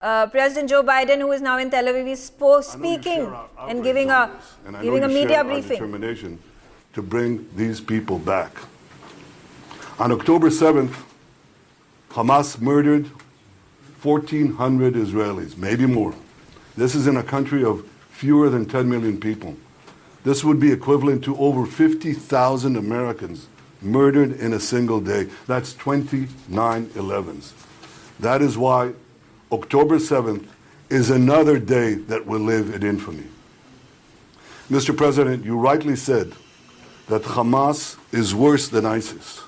President Joe Biden, who is now in Tel Aviv, is speaking and giving a media briefing. Determination to bring these people back. On October 7th, Hamas murdered 1,400 Israelis, maybe more. This is in a country of fewer than 10 million people. This would be equivalent to over 50,000 Americans murdered in a single day. That's 29 11s. That is why October 7th is another day that will live in infamy. Mr. President, you rightly said that Hamas is worse than ISIS.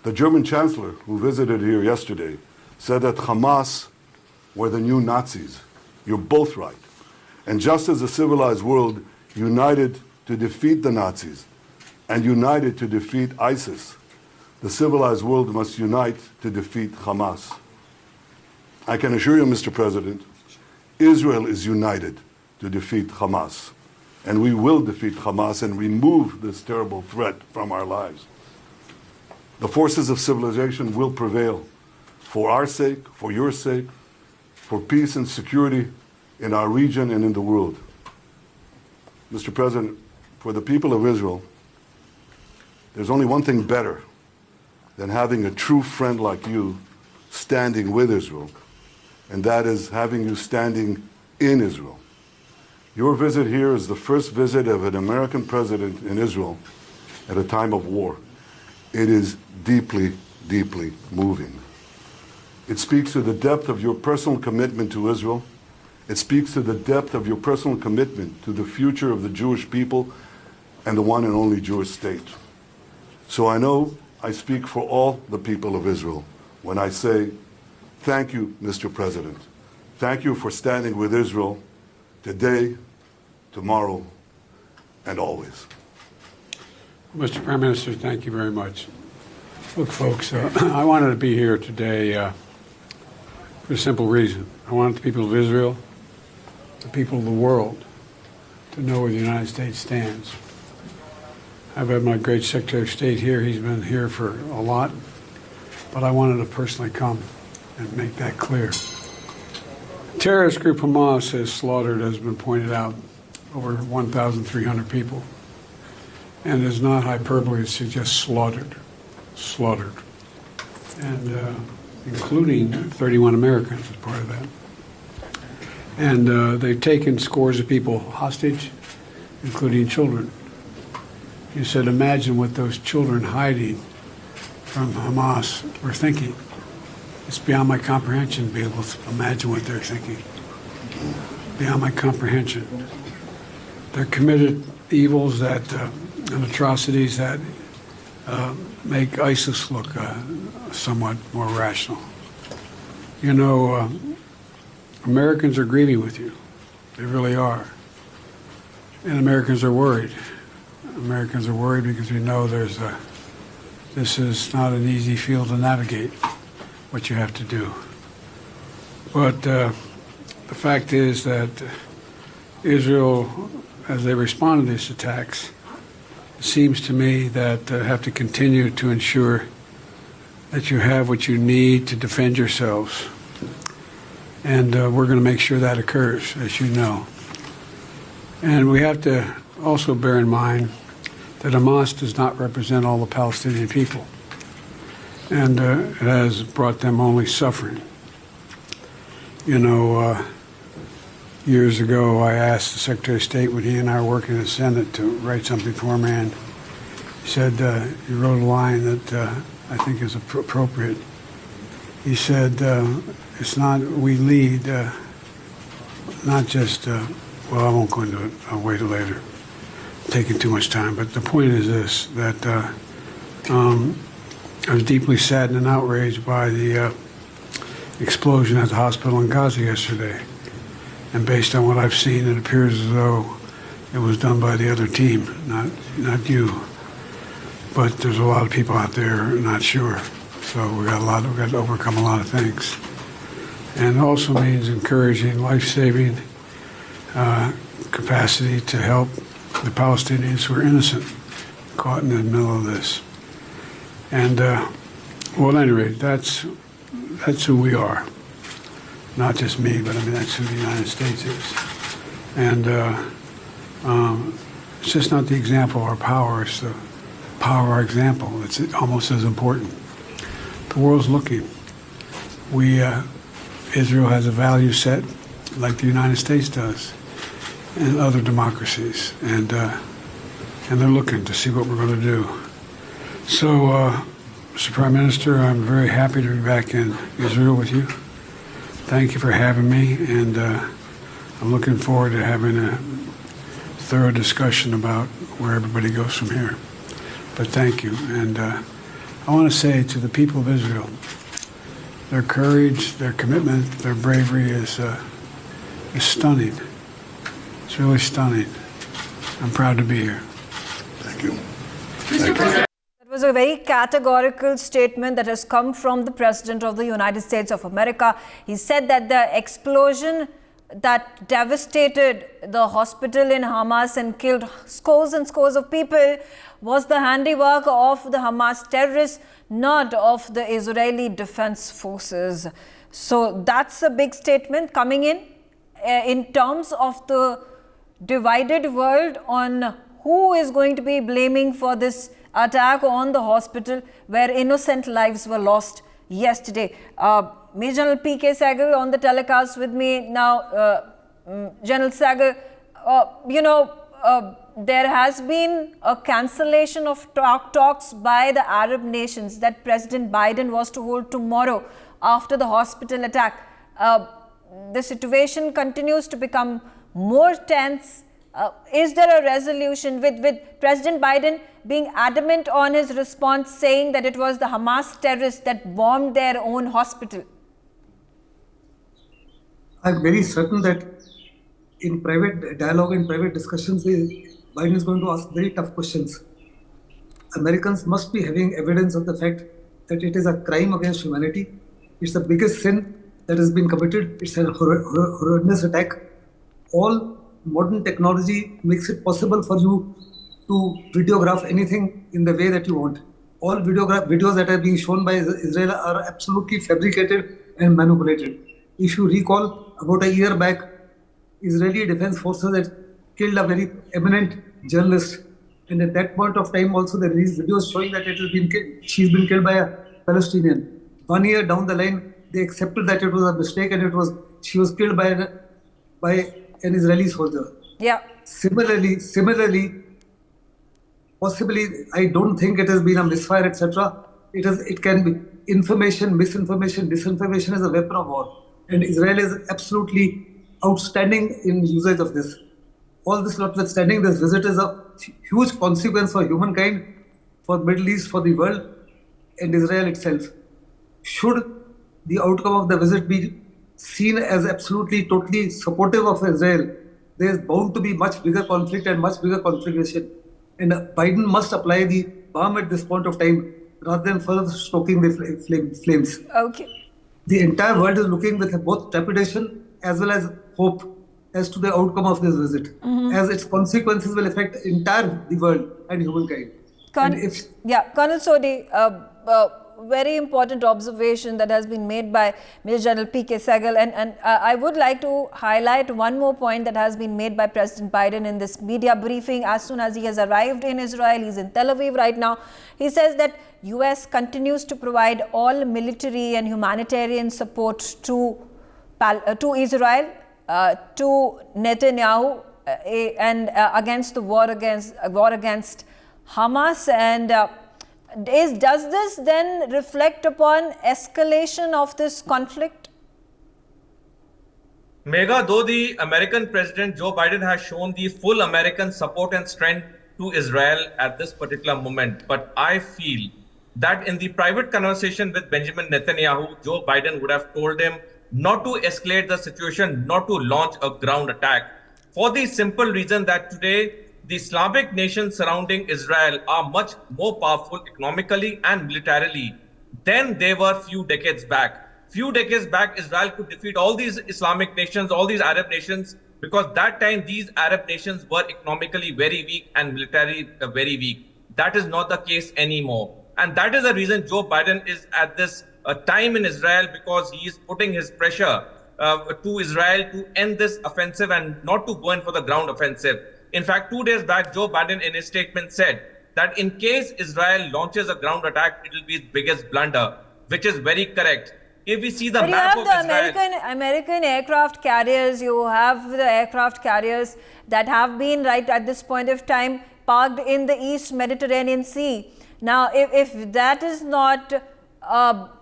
The German chancellor, who visited here yesterday, said that Hamas were the new Nazis. You're both right. And just as the civilized world united to defeat the Nazis and united to defeat ISIS, the civilized world must unite to defeat Hamas. I can assure you, Mr. President, Israel is united to defeat Hamas. And we will defeat Hamas and remove this terrible threat from our lives. The forces of civilization will prevail for our sake, for your sake, for peace and security in our region and in the world. Mr. President, for the people of Israel, there's only one thing better than having a true friend like you standing with Israel, and that is having you standing in Israel. Your visit here is the first visit of an American president in Israel at a time of war. It is deeply, deeply moving. It speaks to the depth of your personal commitment to Israel. It speaks to the depth of your personal commitment to the future of the Jewish people and the one and only Jewish state. So I know I speak for all the people of Israel when I say, thank you, Mr. President. Thank you for standing with Israel today, tomorrow, and always. Mr. Prime Minister, thank you very much. Look, folks, I wanted to be here today for a simple reason. I want the people of Israel, the people of the world, to know where the United States stands. I've had my great Secretary of State here. He's been here for a lot, but I wanted to personally come and make that clear. Terrorist group Hamas has slaughtered, as has been pointed out, over 1,300 people. And it's not hyperbole to suggest slaughtered, and including 31 Americans as part of that. And they've taken scores of people hostage, including children. You said, imagine what those children hiding from Hamas were thinking. It's beyond my comprehension to be able to imagine what they're thinking. Beyond my comprehension. They're committed evils that and atrocities that make ISIS look somewhat more rational. You know, Americans are grieving with you. They really are. And Americans are worried. Americans are worried because we know this is not an easy field to navigate, what you have to do. But the fact is that Israel, as they respond to these attacks, it seems to me that have to continue to ensure that you have what you need to defend yourselves. And we're going to make sure that occurs, as you know. And we have to also bear in mind that Hamas does not represent all the Palestinian people. And it has brought them only suffering. You know, years ago, I asked the Secretary of State when he and I were working in the Senate to write something for him, and he said, he wrote a line that I think is appropriate. He said, it's not, we lead, not just, well, I won't go into it, I'll wait till later. I'm taking too much time, but the point is this, that I was deeply saddened and outraged by the explosion at the hospital in Gaza yesterday. And based on what I've seen, it appears as though it was done by the other team, not you. But there's a lot of people out there not sure. So we've got to overcome a lot of things. And it also means encouraging life-saving capacity to help the Palestinians who are innocent, caught in the middle of this. And well, at any rate, that's who we are. Not just me, but I mean, that's who the United States is. And it's just not the example of our power, it's the power of our example. It's almost as important. The world's looking. Israel has a value set like the United States does and other democracies. And they're looking to see what we're going to do. So, Mr. Prime Minister, I'm very happy to be back in Israel with you. Thank you for having me, and I'm looking forward to having a thorough discussion about where everybody goes from here. But thank you. And I want to say to the people of Israel, their courage, their commitment, their bravery is stunning. It's really stunning. I'm proud to be here. Thank you. That was a very categorical statement that has come from the President of the United States of America. He said that the explosion that devastated the hospital in Hamas and killed scores and scores of people was the handiwork of the Hamas terrorists, not of the Israeli Defense Forces. So that's a big statement coming in terms of the divided world on who is going to be blaming for this attack on the hospital where innocent lives were lost yesterday. Major General P.K. Sehgal on the telecast with me now. General Sehgal, there has been a cancellation of talks by the Arab nations that President Biden was to hold tomorrow after the hospital attack. The situation continues to become more tense. Is there a resolution with President Biden being adamant on his response, saying that it was the Hamas terrorists that bombed their own hospital? I'm very certain that in private dialogue, in private discussions, Biden is going to ask very tough questions. Americans must be having evidence of the fact that it is a crime against humanity. It's the biggest sin that has been committed. It's a horrendous attack. All modern technology makes it possible for you to videograph anything in the way that you want. All videos that are being shown by Israel are absolutely fabricated and manipulated. If you recall, about a year back, Israeli Defense Forces had killed a very eminent journalist. And at that point of time also, they released videos showing that she's been killed by a Palestinian. 1 year down the line, they accepted that it was a mistake and she was killed by an Israeli soldier. Yeah. Similarly, possibly, I don't think it has been a misfire, etc. It can be information, misinformation, disinformation is a weapon of war. And Israel is absolutely outstanding in usage of this. All this notwithstanding, this visit is a huge consequence for humankind, for Middle East, for the world, and Israel itself. Should the outcome of the visit be seen as absolutely, totally supportive of Israel, there is bound to be much bigger conflict and much bigger conflagration. And Biden must apply the balm at this point of time rather than further stoking the flames. Okay. The entire world is looking with both trepidation as well as hope as to the outcome of this visit, as its consequences will affect the world and humankind. Colonel Sodhi, very important observation that has been made by Major General P.K. Sehgal, and I would like to highlight one more point that has been made by President Biden in this media briefing. As soon as he has arrived in Israel, he's in Tel Aviv right now, he says that US continues to provide all military and humanitarian support to Israel, to Netanyahu, and against the war against Hamas. And does this then reflect upon escalation of this conflict? Megha, though the American President Joe Biden has shown the full American support and strength to Israel at this particular moment, but I feel that in the private conversation with Benjamin Netanyahu, Joe Biden would have told him not to escalate the situation, not to launch a ground attack, for the simple reason that today the Islamic nations surrounding Israel are much more powerful economically and militarily than they were few decades back. Few decades back, Israel could defeat all these Islamic nations, all these Arab nations, because that time these Arab nations were economically very weak and militarily very weak. That is not the case anymore. And that is the reason Joe Biden is at this time in Israel, because he is putting his pressure to Israel to end this offensive and not to go in for the ground offensive. In fact, 2 days back, Joe Biden in his statement said that in case Israel launches a ground attack, it will be its biggest blunder, which is very correct. If we see the But you map have of the Israel, American aircraft carriers, you have the aircraft carriers that have been right at this point of time parked in the East Mediterranean Sea. Now, if that is not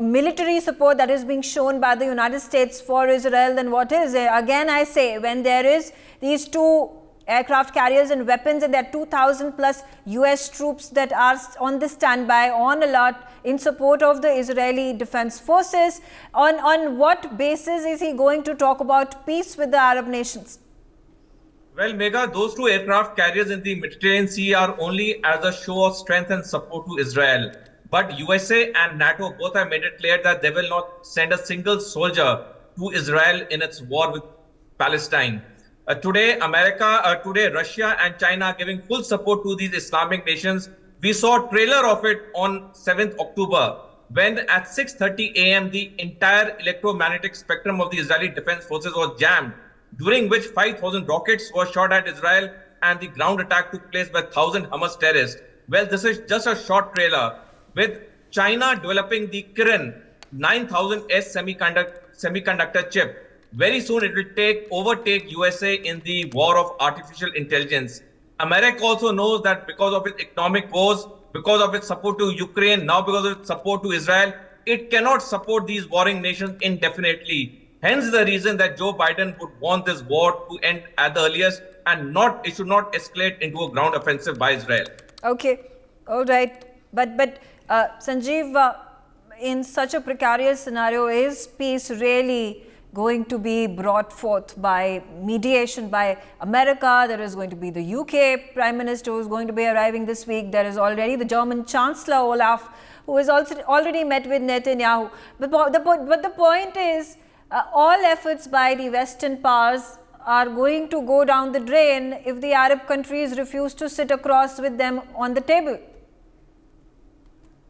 military support that is being shown by the United States for Israel, then what is it? Again, I say, when there is these two aircraft carriers and weapons, and there are 2,000 plus US troops that are on the standby, on alert, in support of the Israeli Defense Forces, on what basis is he going to talk about peace with the Arab nations? well, Megha, those two aircraft carriers in the Mediterranean Sea are only as a show of strength and support to Israel. But USA and NATO both have made it clear that they will not send a single soldier to Israel in its war with Palestine. Today, Russia and China are giving full support to these Islamic nations. We saw a trailer of it on 7th October, when at 6:30 a.m. the entire electromagnetic spectrum of the Israeli Defense Forces was jammed, during which 5,000 rockets were shot at Israel and the ground attack took place by 1,000 Hamas terrorists. Well, this is just a short trailer. With China developing the Kiran 9000S semiconductor chip, very soon it will overtake USA in the war of artificial intelligence. America also knows that because of its economic woes, because of its support to Ukraine, now because of its support to Israel, it cannot support these warring nations indefinitely. Hence the reason that Joe Biden would want this war to end at the earliest, and it should not escalate into a ground offensive by Israel. Okay, all right. But Sanjeev, in such a precarious scenario, is peace really going to be brought forth by mediation by America? There is going to be the UK Prime Minister who is going to be arriving this week. There is already the German Chancellor Olaf, who has also already met with Netanyahu. But the point is, all efforts by the Western powers are going to go down the drain if the Arab countries refuse to sit across with them on the table.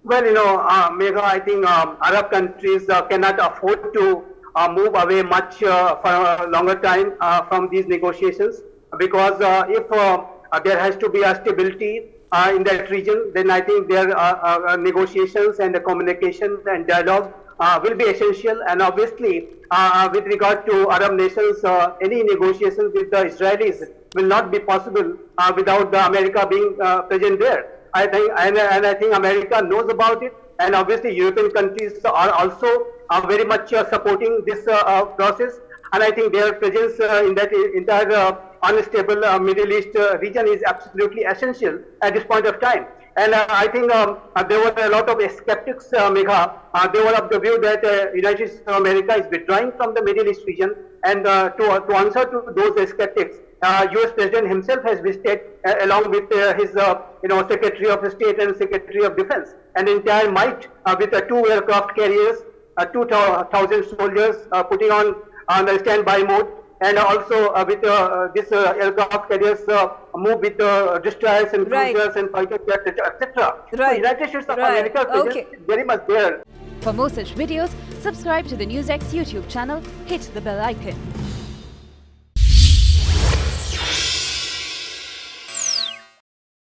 Well, Megha, I think Arab countries cannot afford to move away much for a longer time from these negotiations, because if there has to be a stability in that region, then I think their negotiations and the communication and dialogue will be essential. And obviously, with regard to Arab nations, any negotiations with the Israelis will not be possible without the America being present there. I think America knows about it, and obviously European countries are also very much supporting this process. And I think their presence in that entire unstable Middle East region is absolutely essential at this point of time. And I think there were a lot of skeptics, Megha. They were of the view that United States of America is withdrawing from the Middle East region. And to answer to those skeptics, US President himself has visited along with his Secretary of State and Secretary of Defense, an entire might with 2 aircraft carriers, 2,000 soldiers putting on the standby mode, and also with this aircraft carriers move with destroyers and cruisers and fighter jets, etc. Right. So United States of America presence is very much there. For more such videos, subscribe to the NewsX YouTube channel, hit the bell icon.